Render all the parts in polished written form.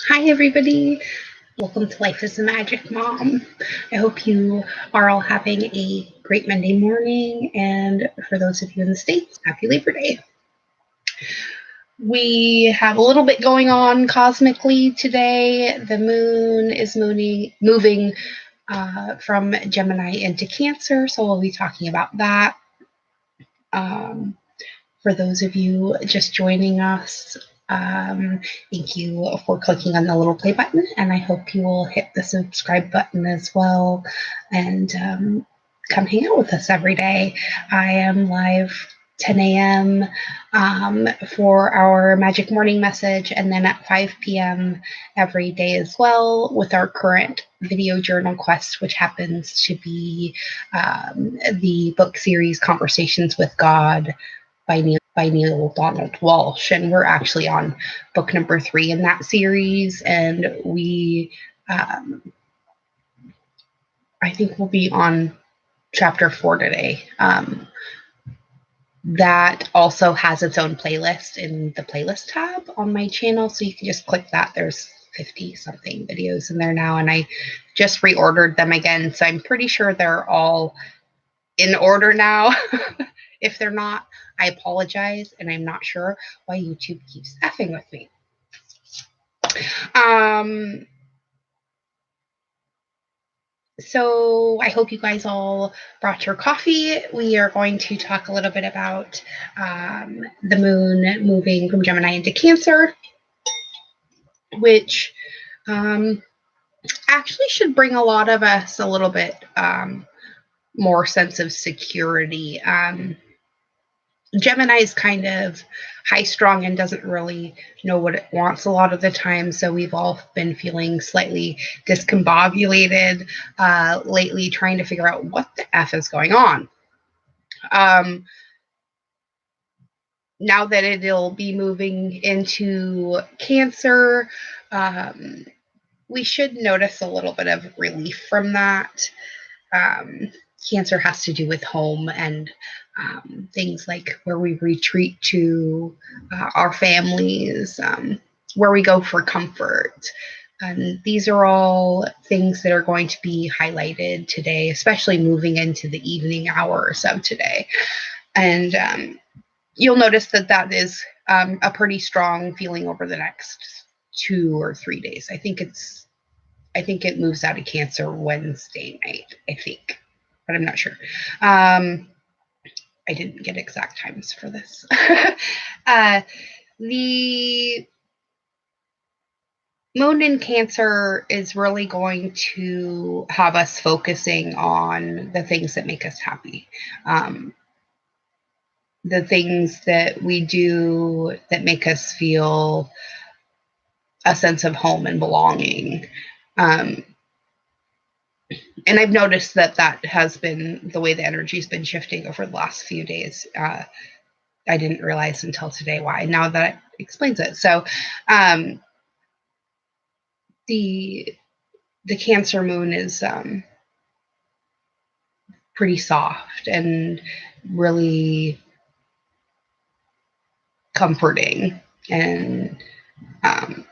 Hi, everybody. Welcome to Life is a Magic, Mom. I hope you are all having a great Monday morning. And for those of you in the States, happy Labor Day. We have a little bit going on cosmically today. The moon is moving from Gemini into Cancer, so we'll be talking about that. For those of you just joining us, thank you for clicking on the little play button, and I hope you will hit the subscribe button as well and come hang out with us every day. I am live 10 a.m. For our Magic Morning Message, and then at 5 p.m. every day as well with our current video journal quest, which happens to be the book series Conversations with God by Neil Donald Walsh, and we're actually on book number 3 in that series, and we I think we'll be on chapter 4 today. That also has its own playlist in the playlist tab on my channel, so you can just click that. There's 50 something videos in there now, and I just reordered them again, so I'm pretty sure they're all in order now. If they're not, I apologize, and I'm not sure why YouTube keeps effing with me. So I hope you guys all brought your coffee. We are going to talk a little bit about the moon moving from Gemini into Cancer, which actually should bring a lot of us a little bit more sense of security. Gemini is kind of high strung and doesn't really know what it wants a lot of the time. So we've all been feeling slightly discombobulated lately, trying to figure out what the F is going on. Now that it'll be moving into Cancer, we should notice a little bit of relief from that. Cancer has to do with home and things like where we retreat to, our families, where we go for comfort. And these are all things that are going to be highlighted today, especially moving into the evening hours of today. And you'll notice that that is a pretty strong feeling over the next 2 or 3 days. I think it moves out of Cancer Wednesday night, I think, but I'm not sure. I didn't get exact times for this. The moon in Cancer is really going to have us focusing on the things that make us happy. The things that we do that make us feel a sense of home and belonging. And I've noticed that has been the way the energy's been shifting over the last few days. I didn't realize until today why. Now that explains it. So the Cancer moon is pretty soft and really comforting. And I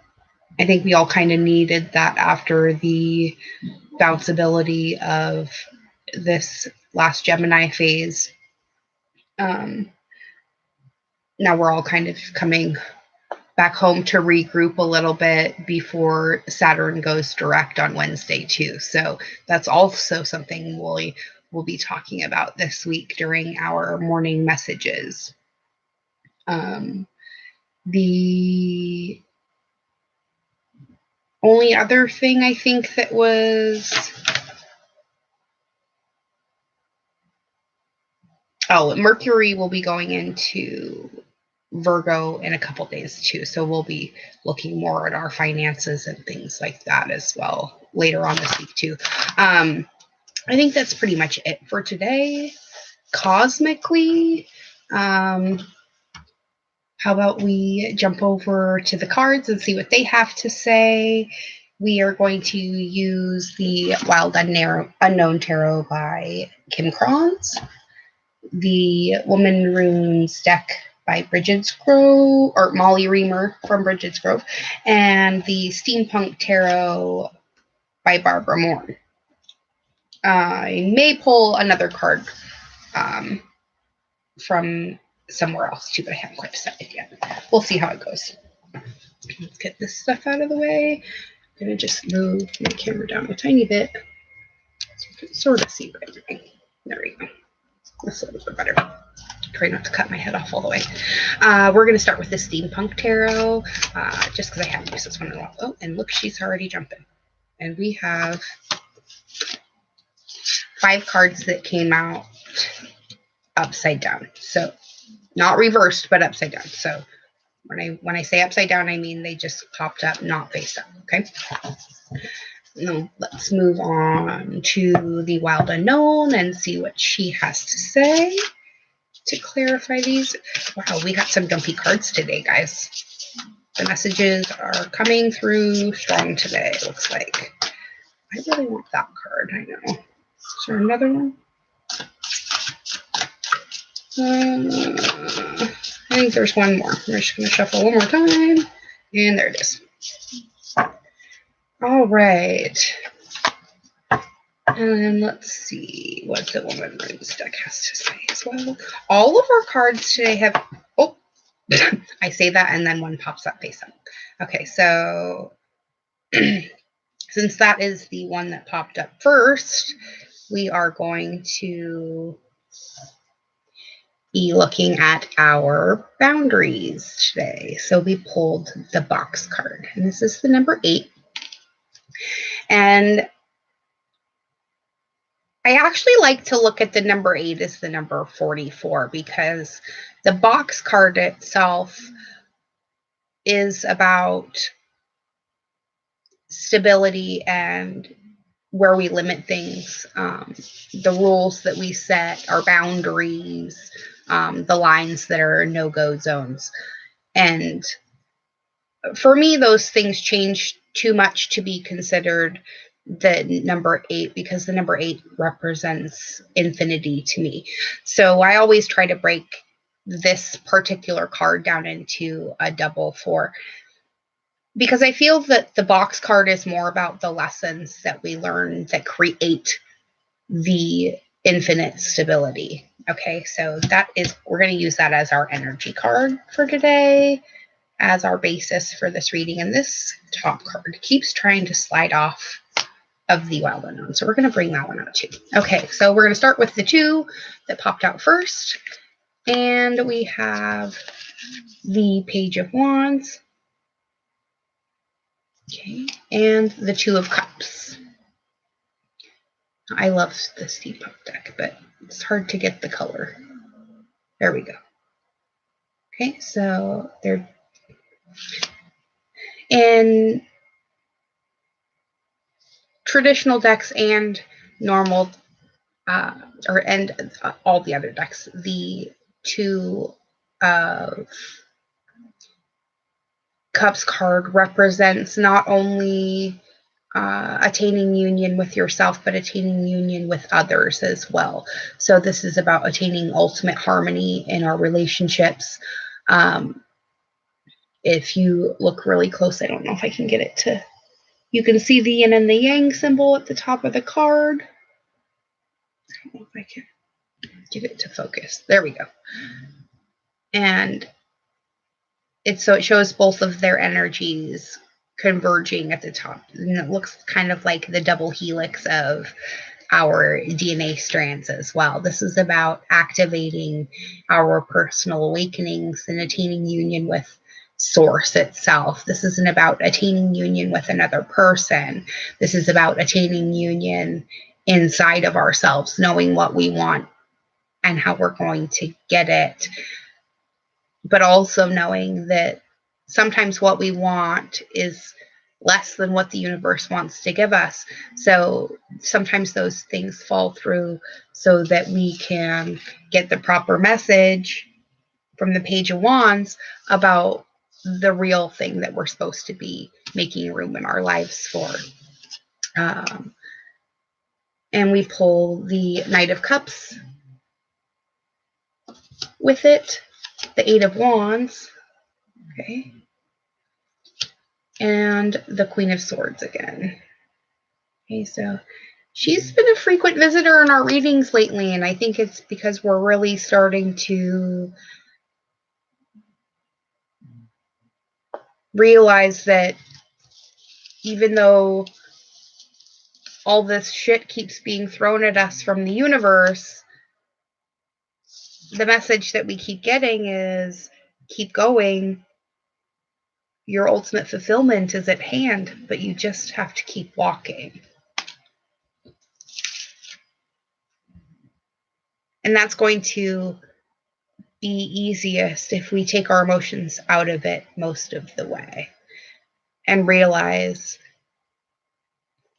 think we all kind of needed that after the bounceability of this last Gemini phase. Now we're all kind of coming back home to regroup a little bit before Saturn goes direct on Wednesday too. So that's also something we'll be talking about this week during our morning messages. The only other thing I think that was... Mercury will be going into Virgo in a couple days too. So we'll be looking more at our finances and things like that as well later on this week too. I think that's pretty much it for today. Cosmically, how about we jump over to the cards and see what they have to say? We are going to use the Wild Unknown Tarot by Kim Kranz, the Woman Runes deck by Bridget's Grove, or Molly Reamer from Bridget's Grove, and the Steampunk Tarot by Barbara Moore. I may pull another card from somewhere else too, but I haven't quite decided yet. We'll see how it goes. Let's get this stuff out of the way. I'm going to just move my camera down a tiny bit so you can sort of see what I'm doing. There we go. That's a little bit better. Try not to cut my head off all the way. We're going to start with the Steampunk Tarot, just because I haven't used this one in a while. Oh, and look, she's already jumping. And we have 5 cards that came out upside down. So not reversed, but upside down. So when I say upside down, I mean they just popped up, not face up. Okay. Now let's move on to the Wild Unknown and see what she has to say to clarify these. Wow, we got some dumpy cards today, guys. The messages are coming through strong today, it looks like. I really want that card, I know. Is there another one? I think there's one more. We're just going to shuffle one more time. And there it is. All right. And let's see what the Woman Runes deck has to say as well. All of our cards today have... Oh, I say that and then one pops up face up. Okay, so since that is the one that popped up first, we are going to be looking at our boundaries today. So we pulled the box card, and this is the number 8. And I actually like to look at the number 8 as the number 44, because the box card itself is about stability and where we limit things, the rules that we set, our boundaries, the lines that are no-go zones. And for me, those things change too much to be considered the number 8, because the number 8 represents infinity to me. So I always try to break this particular card down into a double 4, because I feel that the box card is more about the lessons that we learn that create the infinite stability. Okay, so that is, we're going to use that as our energy card for today, as our basis for this reading. And this top card keeps trying to slide off of the Wild Unknown, so we're going to bring that one out too. Okay, so we're going to start with the 2 that popped out first, and we have the Page of Wands, okay, and the 2 of Cups. I love the Steampunk deck, but it's hard to get the color. There we go. Okay, so they're in traditional decks and normal, all the other decks. The 2 of Cups card represents not only attaining union with yourself, but attaining union with others as well. So this is about attaining ultimate harmony in our relationships. If you look really close, I don't know if I can get it to, you can see the yin and the yang symbol at the top of the card. I don't know if I can get it to focus. There we go. And it shows both of their energies converging at the top. And it looks kind of like the double helix of our DNA strands as well. This is about activating our personal awakenings and attaining union with Source itself. This isn't about attaining union with another person. This is about attaining union inside of ourselves, knowing what we want and how we're going to get it, but also knowing that sometimes what we want is less than what the universe wants to give us. So sometimes those things fall through so that we can get the proper message from the Page of Wands about the real thing that we're supposed to be making room in our lives for. And we pull the Knight of Cups with it. the Eight of Wands, okay, and the Queen of Swords again. Okay, so she's been a frequent visitor in our readings lately, and I think it's because we're really starting to realize that even though all this shit keeps being thrown at us from the universe, the message that we keep getting is keep going. Your ultimate fulfillment is at hand, but you just have to keep walking. And that's going to be easiest if we take our emotions out of it most of the way and realize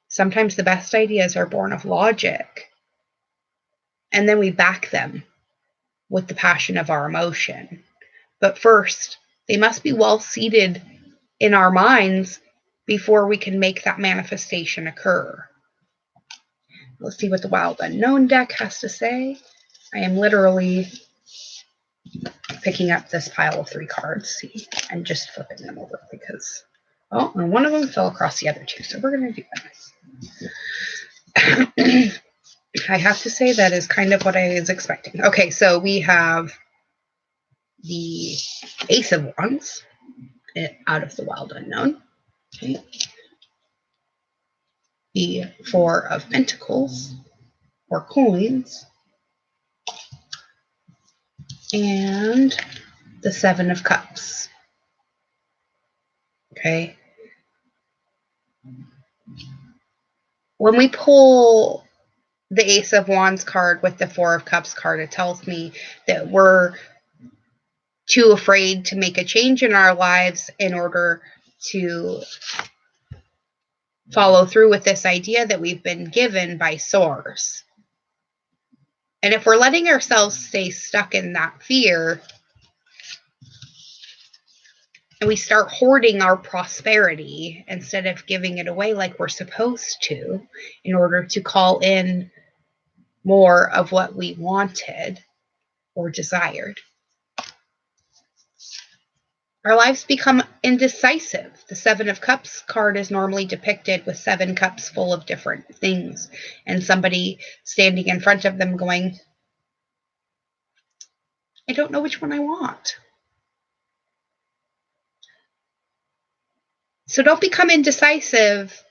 sometimes the best ideas are born of logic, and then we back them with the passion of our emotion. But first, they must be well seated in our minds before we can make that manifestation occur. Let's see what the Wild Unknown deck has to say. I am literally picking up this pile of 3 cards, see, and just flipping them over because, oh, and one of them fell across the other 2, so we're going to do that. I have to say that is kind of what I was expecting. Okay, so we have the Ace of Wands out of the Wild Unknown. Okay. The Four of Pentacles, or coins, and the Seven of Cups. Okay. When we pull the Ace of Wands card with the Four of Cups card, it tells me that we're too afraid to make a change in our lives in order to follow through with this idea that we've been given by Source. And if we're letting ourselves stay stuck in that fear, and we start hoarding our prosperity instead of giving it away like we're supposed to in order to call in more of what we wanted or desired, our lives become indecisive. The Seven of Cups card is normally depicted with 7 cups full of different things and somebody standing in front of them going, I don't know which one I want. So don't become indecisive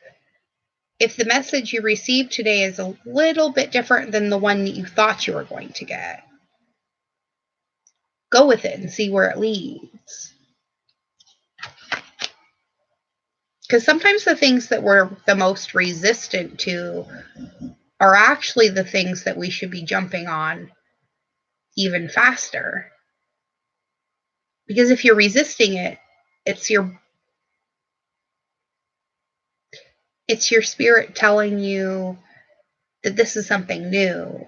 if the message you received today is a little bit different than the one that you thought you were going to get. Go with it and see where it leads. Because sometimes the things that we're the most resistant to are actually the things that we should be jumping on even faster. Because if you're resisting it, it's your spirit telling you that this is something new.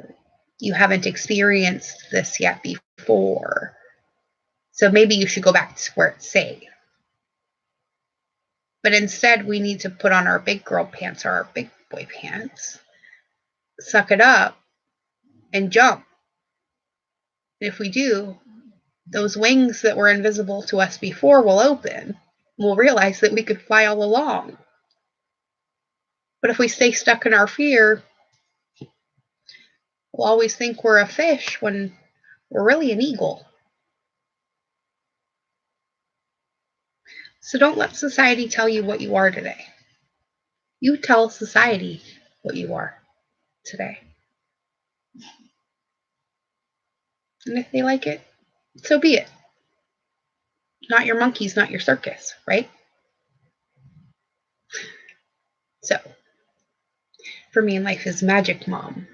You haven't experienced this yet before. So maybe you should go back to where it's safe. But instead, we need to put on our big girl pants or our big boy pants, suck it up, and jump. And if we do, those wings that were invisible to us before will open. We'll realize that we could fly all along. But if we stay stuck in our fear, we'll always think we're a fish when we're really an eagle. So don't let society tell you what you are today. You tell society what you are today. And if they like it, so be it. Not your monkeys, not your circus, right? So, for me in life is Magic Mom.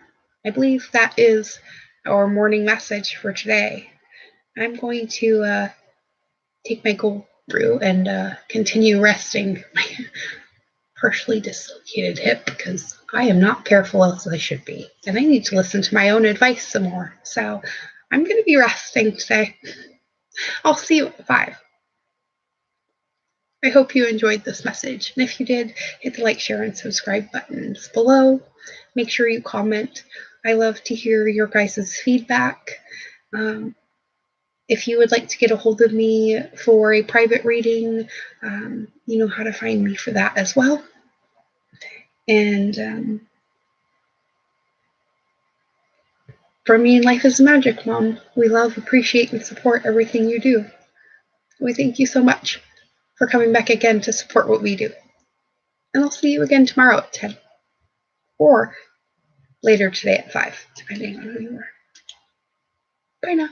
I believe that is our morning message for today. I'm going to take my cold brew and continue resting my partially dislocated hip because I am not careful as I should be. And I need to listen to my own advice some more. So I'm going to be resting today. I'll see you at 5. I hope you enjoyed this message. And if you did, hit the like, share, and subscribe buttons below. Make sure you comment. I love to hear your guys' feedback. If you would like to get a hold of me for a private reading, you know how to find me for that as well. And from me and Life is Magic, Mom, we love, appreciate, and support everything you do. We thank you so much for coming back again to support what we do. And I'll see you again tomorrow at 10 or later today at 5, depending on who you are. Bye now.